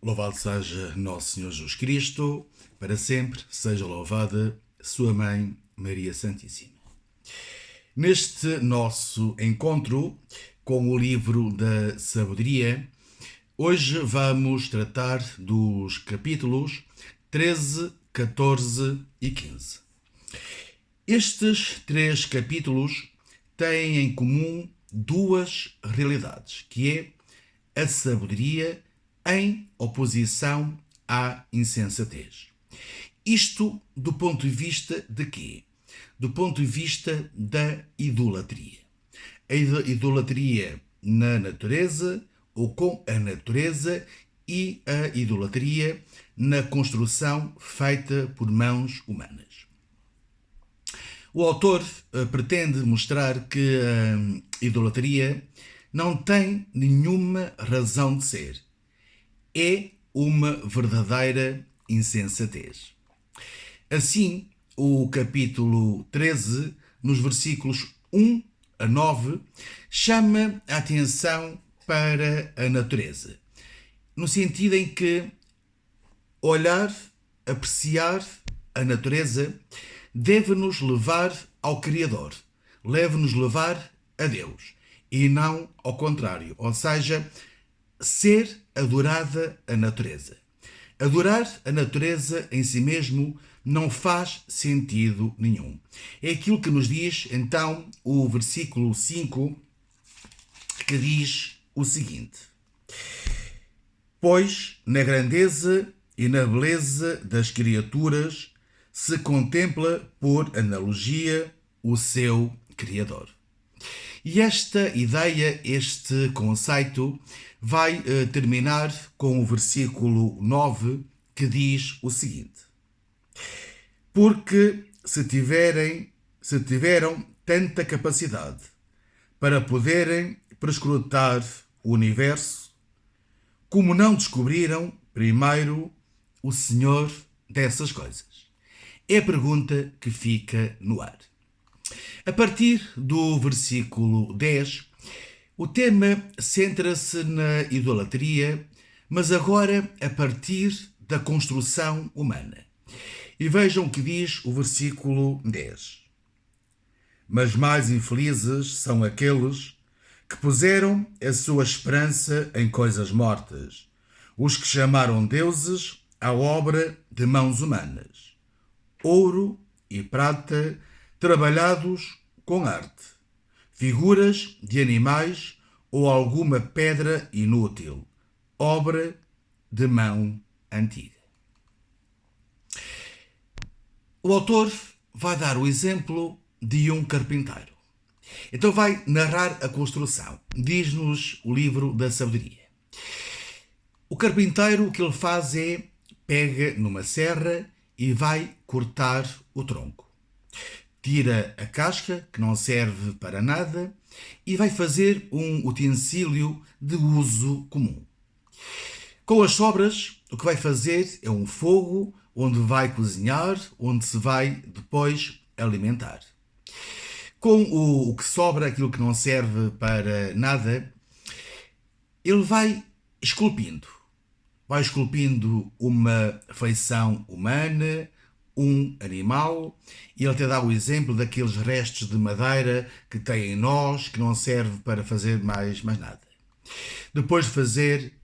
Louvado seja Nosso Senhor Jesus Cristo, para sempre seja louvada Sua Mãe Maria Santíssima. Neste nosso encontro com o livro da Sabedoria, hoje vamos tratar dos capítulos 13, 14 e 15. Estes três capítulos têm em comum duas realidades, que é a sabedoria em oposição à insensatez. Isto do ponto de vista de quê? Do ponto de vista da idolatria. A idolatria na natureza ou com a natureza e a idolatria na construção feita por mãos humanas. O autor pretende mostrar que a idolatria não tem nenhuma razão de ser. É uma verdadeira insensatez. Assim, o capítulo 13, nos versículos 1 a 9, chama a atenção para a natureza, no sentido em que olhar, apreciar a natureza deve-nos levar ao Criador, deve-nos levar a Deus, e não ao contrário, ou seja, ser adorada a natureza. Adorar a natureza em si mesmo não faz sentido nenhum. É aquilo que nos diz, então, o versículo 5, que diz o seguinte: Pois na grandeza e na beleza das criaturas se contempla, por analogia, o seu Criador. E esta ideia, este conceito, vai terminar com o versículo 9, que diz o seguinte: Porque se tiveram tanta capacidade para poderem perscrutar o universo, como não descobriram primeiro o Senhor dessas coisas? É a pergunta que fica no ar. A partir do versículo 10, o tema centra-se na idolatria, mas agora a partir da construção humana. E vejam o que diz o versículo 10. Mas mais infelizes são aqueles que puseram a sua esperança em coisas mortas, os que chamaram deuses à obra de mãos humanas, ouro e prata trabalhados com arte, figuras de animais ou alguma pedra inútil, obra de mão antiga. O autor vai dar o exemplo de um carpinteiro. Então vai narrar a construção. Diz-nos o livro da Sabedoria. O carpinteiro, o que ele faz é pega numa serra e vai cortar o tronco. Tira a casca, que não serve para nada, e vai fazer um utensílio de uso comum. Com as sobras, o que vai fazer é um fogo onde vai cozinhar, onde se vai depois alimentar. Com o que sobra, aquilo que não serve para nada, ele vai esculpindo. Vai esculpindo uma feição humana, um animal, e ele até dá o exemplo daqueles restos de madeira que tem em nós, que não serve para fazer mais nada. Depois de fazer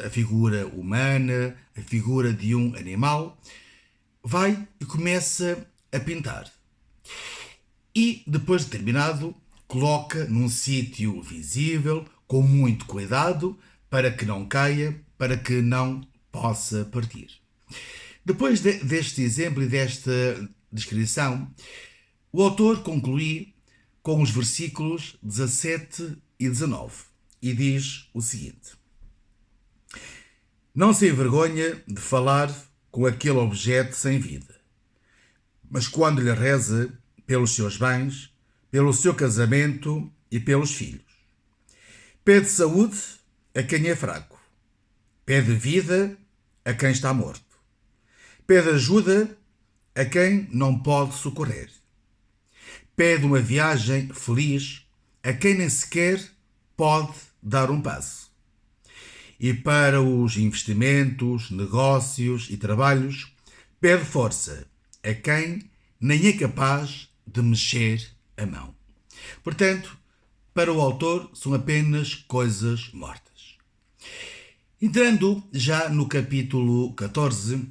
a figura humana, a figura de um animal, vai e começa a pintar. E, depois de terminado, coloca num sítio visível, com muito cuidado, para que não caia, para que não possa partir. Depois deste exemplo e desta descrição, o autor conclui com os versículos 17 e 19 e diz o seguinte: Não se envergonha de falar com aquele objeto sem vida, mas quando lhe reza pelos seus bens, pelo seu casamento e pelos filhos. Pede saúde a quem é fraco, pede vida a quem está morto. Pede ajuda a quem não pode socorrer. Pede uma viagem feliz a quem nem sequer pode dar um passo. e para os investimentos, negócios e trabalhos, pede força a quem nem é capaz de mexer a mão. Portanto, para o autor, são apenas coisas mortas. Entrando já no capítulo 14,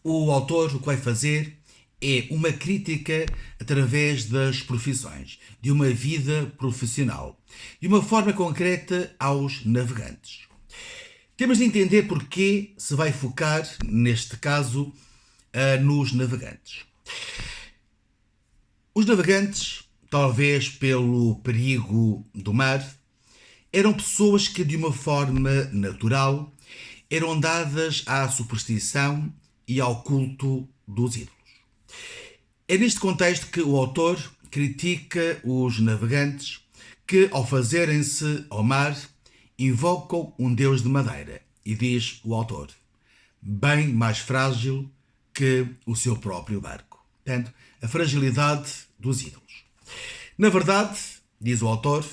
o autor o que vai fazer é uma crítica através das profissões, de uma vida profissional, de uma forma concreta aos navegantes. Temos de entender porque se vai focar, neste caso, nos navegantes. Os navegantes, talvez pelo perigo do mar, eram pessoas que, de uma forma natural, eram dadas à superstição e ao culto dos ídolos. É neste contexto que o autor critica os navegantes que, ao fazerem-se ao mar, invocam um deus de madeira. E diz o autor, bem mais frágil que o seu próprio barco. Portanto, a fragilidade dos ídolos. Na verdade, diz o autor,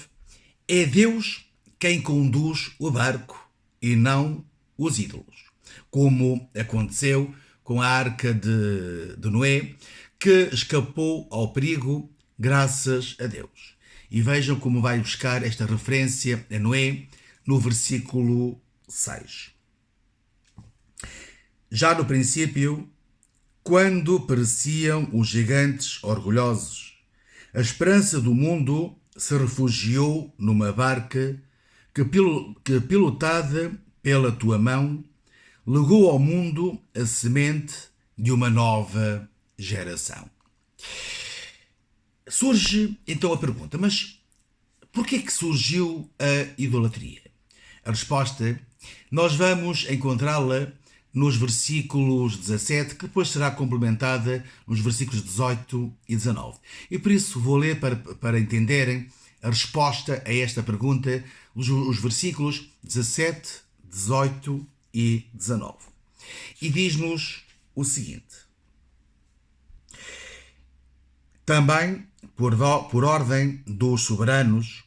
é Deus quem conduz o barco e não os ídolos. Como aconteceu com a arca de Noé, que escapou ao perigo graças a Deus. E vejam como vai buscar esta referência a Noé no versículo 6. Já no princípio, quando pareciam os gigantes orgulhosos, a esperança do mundo se refugiou numa barca que pilotada pela tua mão, legou ao mundo a semente de uma nova geração. Surge então a pergunta, mas porquê que surgiu a idolatria? A resposta, nós vamos encontrá-la nos versículos 17, que depois será complementada nos versículos 18 e 19. E por isso vou ler para entenderem a resposta a esta pergunta, os versículos 17, 18 e 19. E diz-nos o seguinte. Também, por ordem dos soberanos,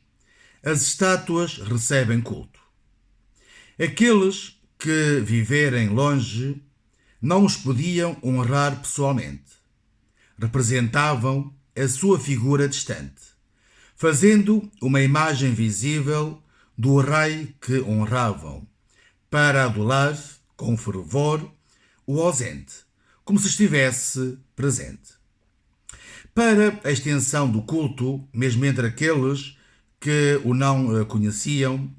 as estátuas recebem culto. Aqueles que viverem longe não os podiam honrar pessoalmente. Representavam a sua figura distante, fazendo uma imagem visível do rei que honravam, para adular com fervor o ausente, como se estivesse presente. Para a extensão do culto, mesmo entre aqueles que o não conheciam,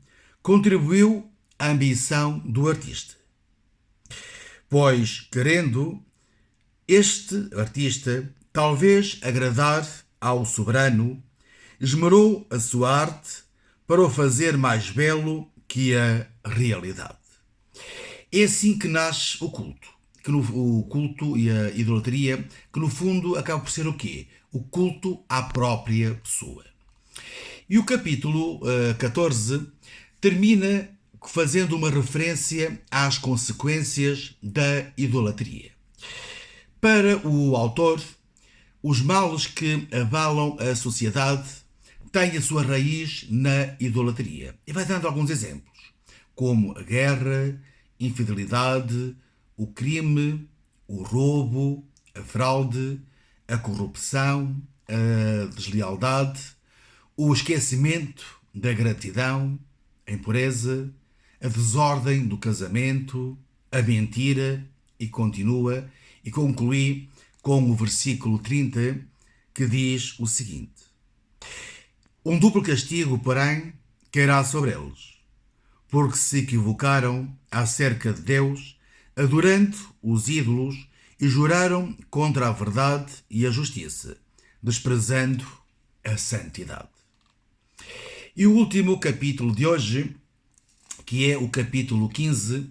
contribuiu a ambição do artista. Pois, querendo este artista talvez agradar ao soberano, esmerou a sua arte para o fazer mais belo que a realidade. É assim que nasce o culto. O culto e a idolatria, que no fundo acaba por ser o quê? O culto à própria pessoa. E o capítulo 14 termina fazendo uma referência às consequências da idolatria. Para o autor, os males que abalam a sociedade têm a sua raiz na idolatria. E vai dando alguns exemplos, como a guerra, infidelidade, o crime, o roubo, a fraude, a corrupção, a deslealdade, o esquecimento da gratidão, a impureza, a desordem do casamento, a mentira, e continua, e conclui com o versículo 30, que diz o seguinte: um duplo castigo, porém, cairá sobre eles, porque se equivocaram acerca de Deus, adorando os ídolos, e juraram contra a verdade e a justiça, desprezando a santidade. E o último capítulo de hoje, que é o capítulo 15,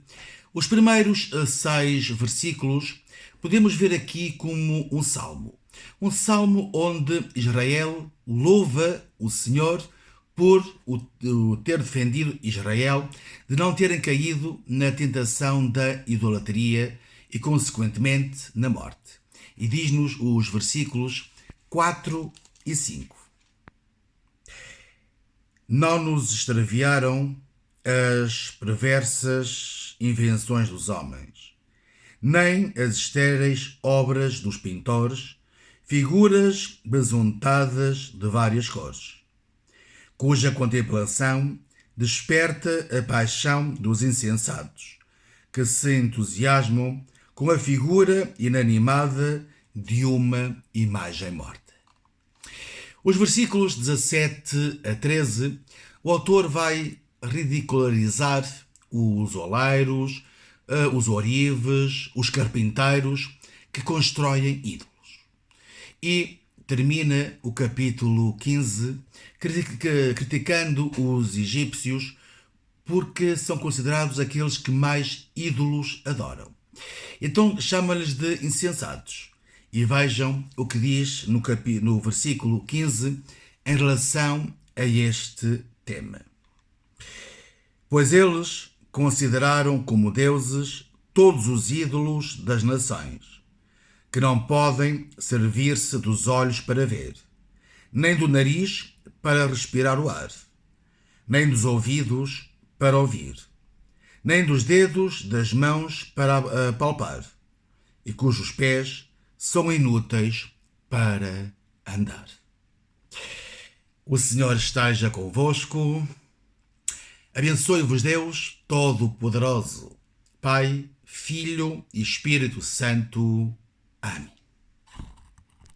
os primeiros 6 versículos, podemos ver aqui como um salmo. Um salmo onde Israel louva o Senhor por ter defendido Israel de não terem caído na tentação da idolatria e, consequentemente, na morte. E diz-nos os versículos 4 e 5. Não nos extraviaram as perversas invenções dos homens, nem as estéreis obras dos pintores, figuras besuntadas de várias cores, cuja contemplação desperta a paixão dos insensatos, que se entusiasmam com a figura inanimada de uma imagem morta. Os versículos 17 a 13, o autor vai ridicularizar os oleiros, os ourives, os carpinteiros que constroem ídolos. E termina o capítulo 15 criticando os egípcios porque são considerados aqueles que mais ídolos adoram. Então chama-lhes de insensatos. E vejam o que diz no versículo 15 em relação a este tema. Pois eles consideraram como deuses todos os ídolos das nações, que não podem servir-se dos olhos para ver, nem do nariz para respirar o ar, nem dos ouvidos para ouvir, nem dos dedos das mãos para palpar, e cujos pés são inúteis para andar. O Senhor esteja convosco. Abençoe-vos Deus Todo-Poderoso, Pai, Filho e Espírito Santo. Amém.